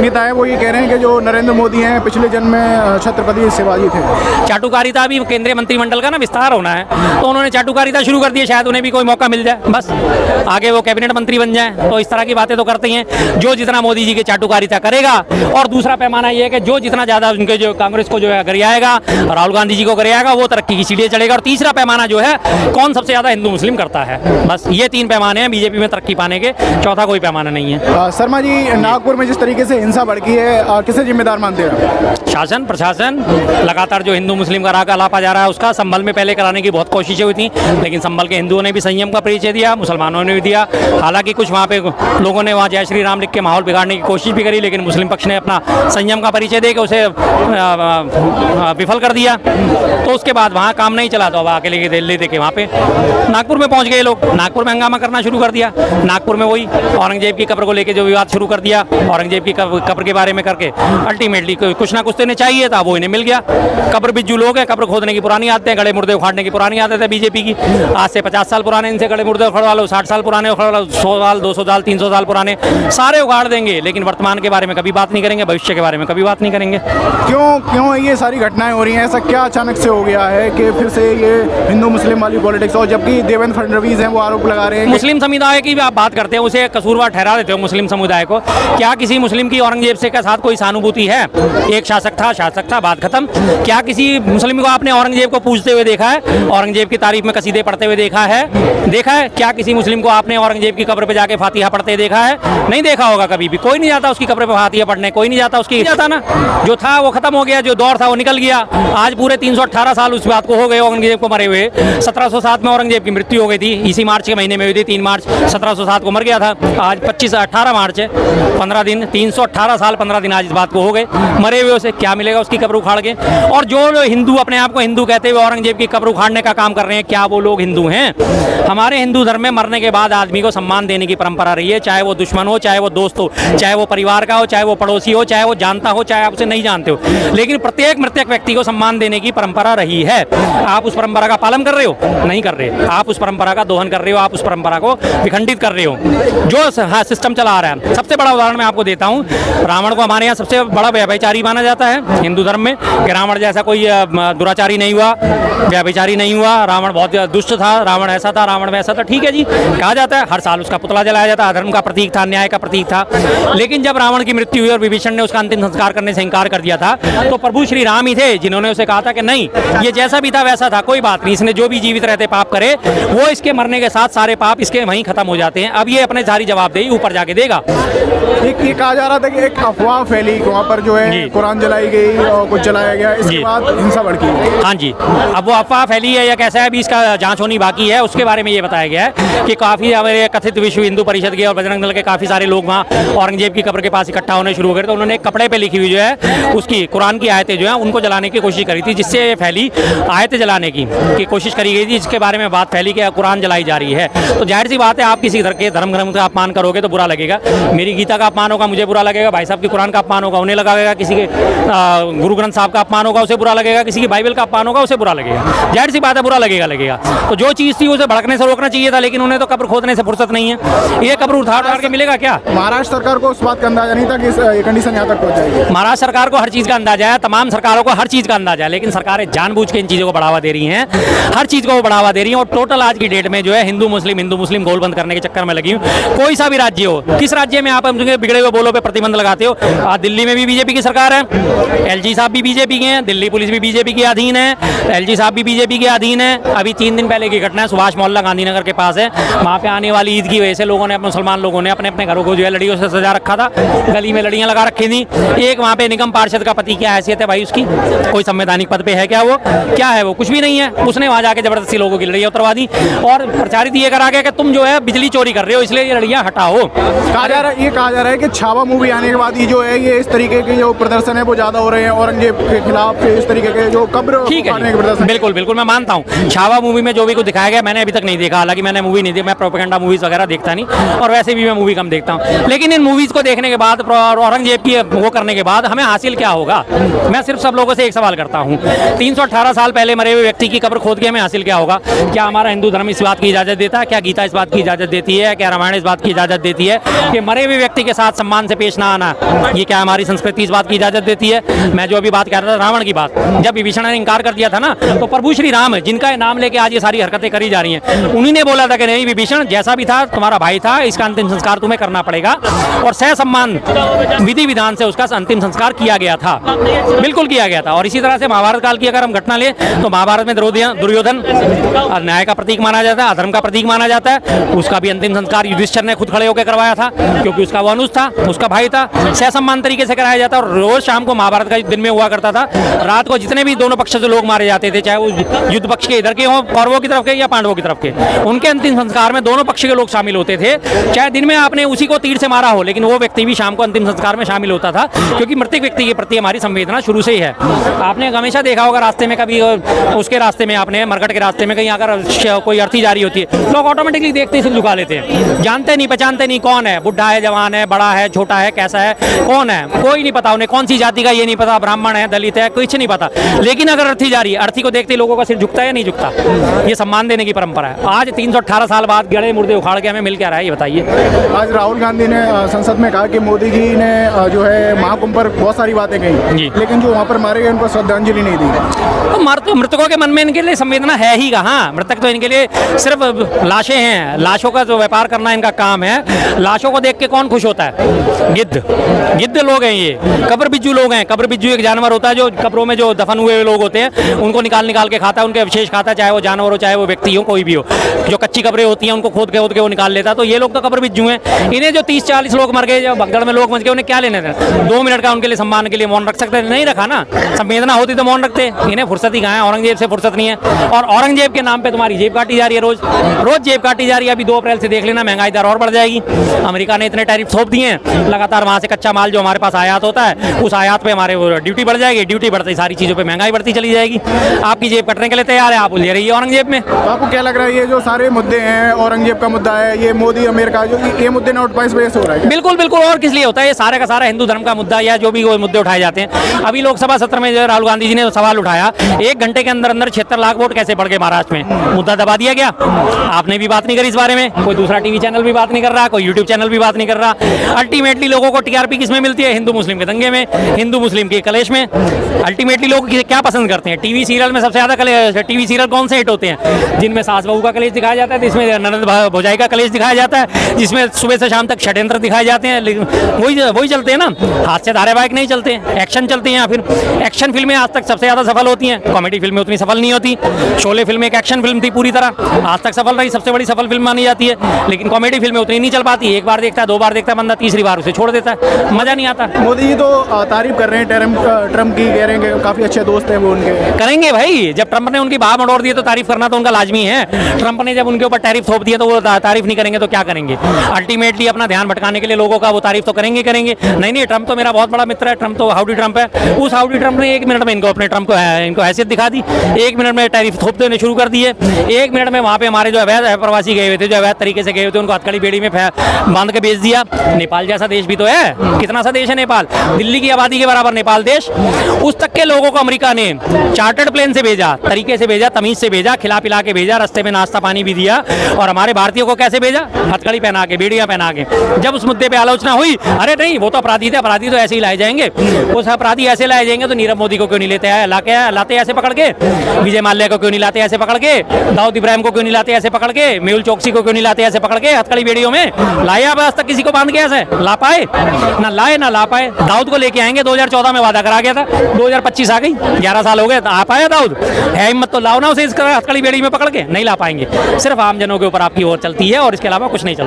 नेता है वो ये कह रहे हैं कि जो नरेंद्र मोदी हैं पिछले जन्म में छत्रपति शिवाजी थे। चाटुकारिता भी केंद्रीय मंत्रिमंडल का ना विस्तार होना है, तो उन्होंने चाटुकारिता शुरू कर दी है, शायद उन्हें भी कोई मौका मिल जाए, बस आगे वो कैबिनेट मंत्री बन जाए। तो इस तरह की बातें तो करते हैं। जो जितना मोदी जी की चाटुकारिता करेगा, और दूसरा पैमाना ये है कि जो जितना ज़्यादा उनके जो कांग्रेस को जो है गरियाएगा, राहुल गांधी जी को गरियाएगा, वो तरक्की की सीढ़ी चढ़ेगा। और तीसरा पैमाना जो है कौन सबसे ज़्यादा हिंदू मुस्लिम करता है, बस ये 3 पैमाने हैं बीजेपी में तरक्की पाने के, चौथा कोई पैमाना नहीं है। शर्मा जी, नागपुर में जिस तरीके से हिंसा भड़की है, किसे जिम्मेदार मानते हैं? शासन प्रशासन लगातार जो हिंदू मुस्लिम का राग लापा जा रहा है, उसका संभल में पहले कराने की बहुत कोशिशें हुई थी, लेकिन संभल के हिंदुओं ने भी संयम का परिचय दिया, मुसलमानों ने भी दिया। हालांकि कुछ वहाँ पे लोगों ने वहाँ जय श्री राम लिख के माहौल बिगाड़ने की कोशिश भी करी, लेकिन मुस्लिम पक्ष ने अपना संयम का परिचय दे के उसे विफल कर दिया। तो उसके बाद वहाँ काम नहीं चला, तो अब आके लेके दिल्ली देके वहाँ पे नागपुर में पहुँच गए लोग, नागपुर में हंगामा करना शुरू कर दिया। नागपुर में वही औरंगजेब की कब्र को लेके जो विवाद शुरू कर दिया, औरंगजेब की कब्र के बारे में करके अल्टीमेटली कुछ ना कुछ तो इन्हें चाहिए था, वो इन्हें मिल गया। कब्र बिज्जू लोग हैं, कब्र खोदने की पुरानी आदतें हैं, गड़े मुर्दे उखाड़ने की पुरानी आदत है बीजेपी की। आज से 50 साल पुराने इनसे गड़े मुर्दे उखड़वा लो, 60 साल पुराने उखड़वा लो, 100 साल 200 साल 300 साल पुराने सारे उखाड़ देंगे, लेकिन वर्तमान के बारे में कभी बात नहीं करेंगे, भविष्य के बारे में कभी बात नहीं करेंगे। क्यों ये सारी घटनाएं हो रही हैं? ऐसा क्या अचानक से हो गया है कि फिर से ये हिंदू मुस्लिम वाली पॉलिटिक्स, और जबकि देवेंद्र फडणवीस हैं वो आरोप लगा रहे हैं मुस्लिम समुदाय की भी आप बात करते हैं, उसे कसूरवार ठहरा देते हो मुस्लिम समुदाय को। क्या किसी मुस्लिम की औरंगजेब से के साथ कोई सहानुभूति है? एक शासक था, बात खत्म। क्या किसी मुस्लिम को आपने औरंगजेब को पूजते हुए देखा है? औरंगजेब की तारीफ में कसीदे पढ़ते हुए देखा है? क्या किसी मुस्लिम को आपने औरंगजेब की कब्र पे जाके फातिहा पढ़ते देखा है? नहीं देखा होगा कभी भी। कोई नहीं जाता उसकी कब्र पे फातिहा पढ़ने, कोई नहीं जाता उसकी, जाता ना, जो था वो खत्म हो गया, जो दौर था वो निकल गया। आज पूरे 318 साल उस बात को हो गए औरंगजेब को मरे हुए। 1707 में औरंगजेब की मृत्यु हो गई थी, इसी मार्च के महीने में हुई थी, 3 मार्च 1707 को मर गया था। आज 18 मार्च है, 15 दिन, 318 साल 15 दिन आज इस बात को हो गए मरे हुए। उसे क्या मिलेगा उसकी कब्र उखाड़ के? और जो हिंदू अपने आप को हिंदू कहते हुए औरंगजेब की कब्र उखाड़ने का काम कर रहे हैं, क्या वो लोग हिंदू हैं? हमारे हिंदू धर्म में मरने के बाद आदमी को सम्मान देने की परंपरा रही है, चाहे वो दुश्मन हो, चाहे वो दोस्त हो, चाहे वो परिवार का हो, चाहे वो पड़ोसी हो, चाहे वो जानता हो, चाहे आप उसे नहीं जानते हो, लेकिन प्रत्येक मृतक व्यक्ति को सम्मान देने की परंपरा रही है। आप उस परंपरा का पालन कर रहे हो? नहीं कर रहे। आप उस परंपरा का दोहन कर रहे हो, आप उस परंपरा को विखंडित कर रहे हो, जो सिस्टम चला आ रहा है। सबसे बड़ा उदाहरण मैं आपको देता हूँ, रावण को हमारे यहाँ सबसे बड़ा व्यभिचारी माना जाता है हिंदू धर्म में, कि रावण जैसा कोई दुराचारी नहीं हुआ, व्यभिचारी नहीं हुआ, रावण बहुत दुष्ट था, रावण ऐसा था, रावण वैसा था। ठीक है जी, कहा जाता है, हर साल उसका पुतला जलाया जाता है, धर्म का प्रतीक था, न्याय का प्रतीक था। लेकिन जब रावण की मृत्यु हुई और विभीषण ने उसका अंतिम संस्कार करने से इंकार कर दिया था, तो प्रभु श्री राम ही थे जिन्होंने उसे कहा था कि नहीं, ये जैसा भी था वैसा था, कोई बात नहीं, इसने जो भी जीवित रहते पाप करे, वो इसके मरने के साथ सारे पाप इसके वहीं खत्म हो जाते हैं। अब ये अपने सारी जवाबदेही ऊपर जाके देगा। ये कहा जा रहा था कि एक अफवाह फैली, वहाँ पर जो है कुरान जलाई गई और कुछ जलाया गया, इसके बाद हिंसा भड़की। हाँ जी, अब वो अफवाह फैली है या कैसा है, अभी इसका जांच होनी बाकी है। उसके बारे में ये बताया गया है कि काफी हमारे कथित विश्व हिंदू परिषद के और बजरंग दल के काफी सारे लोग वहाँ औरंगजेब की कब्र के पास इकट्ठा होने शुरू हो गए, तो उन्होंने एक कपड़े पे लिखी हुई जो है उसकी कुरान की आयतें जो है उनको जलाने की कोशिश करी थी, जिससे फैली आयतें जलाने की कोशिश करी गई थी, जिसके बारे में बात फैली कि कुरान जलाई जा रही है। तो जाहिर सी बात है, आप किसी धर्म ग्रंथ का अपमान करोगे तो बुरा लगेगा। मेरी गीता का अपमान होगा, मुझे बुरा लगेगा। भाई साहब की कुरान का अपमान होगा, उन्हें लगेगा। किसी के गुरु ग्रंथ साहब का अपमान होगा, उसे बुरा लगेगा। किसी की बाइबल का अपमान होगा, उसे बुरा लगेगा। जाहिर सी बात है, बुरा लगेगा। तो जो चीज़ थी उसे भड़कने से रोकना चाहिए था, लेकिन उन्हें तो कब्र खोदने से फुर्सत नहीं है। ये कब्र उठाड़ के मिलेगा क्या? महाराष्ट्र सरकार को उस बात का अंदाजा नहीं था कि ये कंडीशन यहाँ तक पहुँच जाएगी। महाराष्ट्र सरकार को हर चीज़ का अंदाजा है, तमाम सरकारों को हर चीज़ का अंदाजा है, लेकिन सरकारें जानबूझ के इन चीज़ों को बढ़ावा दे रही हैं, हर चीज़ को बढ़ावा दे रही हैं। और टोटल आज की डेट में जो है हिंदू मुस्लिम गोल बंद करने के चक्कर में लगी हूँ। कोई सा भी राज्य हो, किस राज्य में आप बिगड़े हुए बोलों पे प्रतिबंध लगाते हो? आज दिल्ली में भी बीजेपी की सरकार है, एलजी साहब भी बीजेपी के हैं, दिल्ली पुलिस भी बीजेपी के अधीन है, एलजी साहब भी बीजेपी के अधीन है। अभी 3 दिन पहले की घटना है, सुभाष मोहल्ला गांधीनगर के पास है, वहाँ पे आने वाली ईद की वजह से लोगों ने, मुसलमान लोगों ने अपने अपने घरों को जो है लड़ियों से सजा रखा था, गली में लड़ियाँ लगा रखी थी। एक वहाँ पे निगम पार्षद का पति, क्या हैसियत है भाई उसकी? कोई संवैधानिक पद पे है क्या? वो क्या है? वो कुछ भी नहीं है। उसने वहाँ जाके जबरदस्ती लोगों की लड़ियाँ उतरवा दी और प्रचारित ये करा गया कि तुम जो है बिजली चोरी कर रहे हो, इसलिए ये लड़ियाँ हटाओ। कहा जा रहा है कि छावा मूवी आने के बाद ये जो है, ये इस तरीके के जो प्रदर्शन है वो ज्यादा हो रहे हैं औरंगजेब के खिलाफ, इस तरीके के जो कब्र उखाड़ने के प्रदर्शन। बिल्कुल बिल्कुल, मैं मानता हूँ छावा मूवी में जो भी कुछ दिखाया गया, मैंने अभी तक नहीं देखा। हालांकि मैंने मूवी नहीं देखी, मैं प्रोपेगेंडा मूवीज वगैरह देखता नहीं, और वैसे भी मैं मूवी कम देखता हूँ। लेकिन इन मूवीज को देखने के बाद, औरंगजेब की वो करने के बाद हमें हासिल क्या होगा? मैं सिर्फ सब लोगों से एक सवाल करता हूँ, 318 साल पहले मरे हुए व्यक्ति की कब्र खोद के हमें हासिल क्या होगा? क्या हमारा हिंदू धर्म इस बात की इजाजत देता है? क्या गीता इस बात की इजाजत देती है? क्या रामायण इस बात की इजाजत देती है कि मरे हुए व्यक्ति के साथ सम्मान से पेश ना जलाना, ये क्या हमारी संस्कृति इस बात की इजाजत देती है? मैं जो अभी बात कर रहा था रावण की बात, जब विभीषण ने इनकार कर दिया था ना, तो प्रभु श्री राम जिनका ये नाम लेके आज ये सारी हरकतें करी जा रही हैं, उन्हीं ने बोला था कि नहीं विभीषण, जैसा भी था तुम्हारा भाई था, इसका अंतिम संस्कार तुम्हें करना पड़ेगा, और सहसम्मान विधि विधान से उसका अंतिम संस्कार किया गया था, बिल्कुल किया गया था। और इसी तरह से महाभारत काल की अगर हम घटना लें तो महाभारत में दुर्योधन न्याय का प्रतीक माना जाता है, अधर्म का प्रतीक माना जाता है, उसका भी अंतिम संस्कार युधिष्ठिर ने खुद खड़े होकर करवाया था, क्योंकि उसका वो अनुज था, उसका भाई था, सहसम्मान तरीके से कराया जाता है। और रोज शाम को महाभारत का दिन में हुआ करता था, रात को जितने भी दोनों पक्ष से लोग मारे जाते थे, चाहे वो युद्ध पक्ष के इधर के हों, कौरवों की तरफ के या पांडवों की तरफ के, उनके अंतिम संस्कार में दोनों पक्ष के लोग शामिल होते थे। चाहे दिन में आपने उसी को तीर से मारा हो, लेकिन वो व्यक्ति भी शाम को अंतिम संस्कार में शामिल होता था, क्योंकि मृतक व्यक्ति के प्रति हमारी संवेदना शुरू से ही है। आपने हमेशा देखा होगा रास्ते में, कभी उसके रास्ते में, आपने मरकट के रास्ते में कहीं अगर कोई अर्थी जा रही होती है, लोग ऑटोमेटिकली देखते ही सिर झुका लेते हैं, जानते नहीं पहचानते नहीं कौन है, बुढ़ा है, जवान है, बड़ा है, छोटा है, कैसा है, कौन है, कोई नहीं पता उन्हें, कौन सी जाति का ये नहीं पता, ब्राह्मण है, दलित है, कुछ नहीं पता। लेकिन अगर अर्थी जा रही है, अर्थी को देखते ही लोगों का सिर झुकता है या नहीं झुकता? ये सम्मान देने की परंपरा है। आज 318 साल बाद गड़े मुर्दे उखाड़ के हमें मिल क्या रहा है, ये बताइए। आज राहुल गांधी ने संसद में कहा कि मोदी जी ने जो है महाकुंभ पर बहुत सारी बातें कही, लेकिन जो वहाँ पर मारे गए उन पर श्रद्धांजलि नहीं दी। तो मृतकों के मन में इनके लिए संवेदना है ही कहाँ? मृतक तो इनके लिए सिर्फ लाशें हैं, लाशों का जो व्यापार करना इनका काम है। लाशों को देख के कौन खुश होता है? गिद्ध लोग हैं ये, कब्र बिज्जू लोग हैं। कब्र बिज्जू एक जानवर होता है जो कब्रों में जो दफन हुए लोग होते हैं उनको निकाल के खाता है, उनके अवशेष खाता है, चाहे वो जानवर हो चाहे वो व्यक्ति हो, कोई भी हो। जो कच्ची कब्रें होती हैं उनको खोद के वो निकाल लेता है। तो ये लोग तो कब्र बिज्जू हैं। इन्हें जो 30-40 लोग मर गए, जो भगदड़ में लोग मर गए, उन्हें क्या लेने थे? 2 मिनट का उनके लिए सम्मान के लिए मौन रख सकते, नहीं रखा ना। संवेदना होती तो मौन रखते, इन्हें फुर्सत ही कहाँ है? औरंगजेब से फुर्सत नहीं है, और औरंगजेब के नाम पे तुम्हारी जेब काटी जा रही है, रोज जेब काटी जा रही है। अभी 2 अप्रैल से देख लेना, महंगाई दर और बढ़ जाएगी। अमेरिका ने इतने टैरिफ थोप दिए हैं, लगातार वहाँ से कच्चा माल जो हमारे पास आयात होता है, उस आयात पे हमारे वो ड्यूटी बढ़ जाएगी, ड्यूटी बढ़ते ही सारी चीज़ों पे महंगाई बढ़ती चली जाएगी। आपकी जेब कटने के लिए तैयार है, आप उलझे रहिए औरंगजेब में। आपको क्या लग रहा है ये जो सारे मुद्दे हैं, औरंगजेब का मुद्दा है, ये मोदी अमेरिका जो ये मुद्दे ना उठ पाए, इस वजह से हो रहा है? बिल्कुल बिल्कुल, और किस लिए होता है? ये सारे का सारा हिंदू धर्म का मुद्दा या जो भी वो मुद्दे उठाए जाते हैं। अभी लोकसभा सत्र में जो राहुल गांधी जी ने सवाल उठाया, 1 घंटे के अंदर 76 लाख वोट कैसे बढ़ गए महाराष्ट्र में, मुद्दा दबा दिया गया। आपने भी बात नहीं करी इस बारे में, कोई दूसरा टीवी चैनल भी बात नहीं कर रहा, कोई यूट्यूब चैनल भी बात नहीं कर रहा। अल्टीमेटली लोगों को टीआरपी किसमें मिलती है? हिंदू मुस्लिम के दंगे में, हिंदू मुस्लिम के कलेश में। अल्टीमेटली लोग क्या पसंद करते हैं? टीवी सीरियल में सबसे ज्यादा टीवी सीरियल कौन से हिट होते हैं? जिनमें सास बहू का कलेश दिखाया जाता है, जिसमें ननद भौजाई का कलेश दिखाया जाता है, जिसमें सुबह से शाम तक षड्यंत्र दिखाए जाते हैं। वही चलते हैं ना, हास्य धारावाहिक नहीं चलते, एक्शन चलते हैं। या फिर एक्शन फिल्में आज तक सबसे ज्यादा सफल होती हैं, कॉमेडी फिल्में उतनी सफल नहीं होती। शोले फिल्म एक एक्शन फिल्म थी, पूरी तरह आज तक सफल रही, सबसे बड़ी सफल फिल्म मानी जाती है। लेकिन कॉमेडी फिल्में उतनी नहीं चल पाती। 1 बार देखता है, 2 बार देखता है बंदा, तीसरी बार उसे छोड़ देता है, मजा नहीं आता। मोदी जी तो तारीफ कर रहे हैं ट्रम्प की, कह रहे हैं कि काफी अच्छे दोस्त हैं वो उनके। करेंगे भाई, जब ट्रंप ने उनकी बाह मड़ोड़ दी तो तारीफ करना तो उनका लाजमी है। ट्रंप ने जब उनके ऊपर टैरिफ थोप दिया तो वो तारीफ नहीं करेंगे तो क्या करेंगे? अल्टीमेटली अपना ध्यान भटकाने के लिए लोगों का वो तारीफ तो करेंगे। नहीं, ट्रंप तो मेरा बहुत बड़ा मित्र है, ट्रंप तो हाउडी ट्रंप है। उस हाउडी ट्रंप ने 1 मिनट में इनको अपने ट्रंप को इनको हैसियत दिखा दी, 1 मिनट में टैरिफ थोप देने शुरू कर दिए। 1 मिनट में वहाँ पे हमारे जो अवैध प्रवासी गए हुए थे, जो अवैध तरीके से गए हुए थे, उनको हथकड़ी बेड़ी में बांध के बेच दिया। नेपाल जैसा देश भी तो है, कितना सा देश है नेपाल, दिल्ली की आबादी के बराबर नेपाल देश। उस तक के लोगों को अमेरिका ने चार्टर्ड प्लेन से भेजा, तरीके से भेजा, तमीज से भेजा, खिला पिला के भेजा, रास्ते में नाश्ता पानी भी दिया। और हमारे भारतीयों को कैसे भेजा? हथकड़ी पहना के, बेड़ियां पहना के। जब उस मुद्दे पे आलोचना हुई, अरे नहीं वो तो अपराधी थे, अपराधी तो ऐसे ही लाए जाएंगे, उस अपराधी ऐसे लाए जाएंगे तो नीरव मोदी को क्यों नहीं लाते ऐसे पकड़ के, विजय माल्या को क्यों नहीं लाते ऐसे पकड़ के, दाऊद इब्राहिम को क्यों नहीं लाते ऐसे पकड़ के, मेहुल चौकसी को क्यों नहीं लाते ऐसे पकड़ के हथकड़ी बेड़ियों में? लाए आप आज तक किसी को बांध के ऐसे? ला पाए ना, लाए ना ला पाए। दाऊद को लेके आएंगे, 2014 में वादा करा गया था, 2025 आ गई, 11 साल हो गए, आ पाया दाऊद? है हिम्मत तो लाओ ना उसे इस हथकड़ी बेड़ी में पकड़ के, नहीं ला पाएंगे। सिर्फ आम जनों के ऊपर आपकी ओर चलती है और इसके अलावा कुछ नहीं चलता।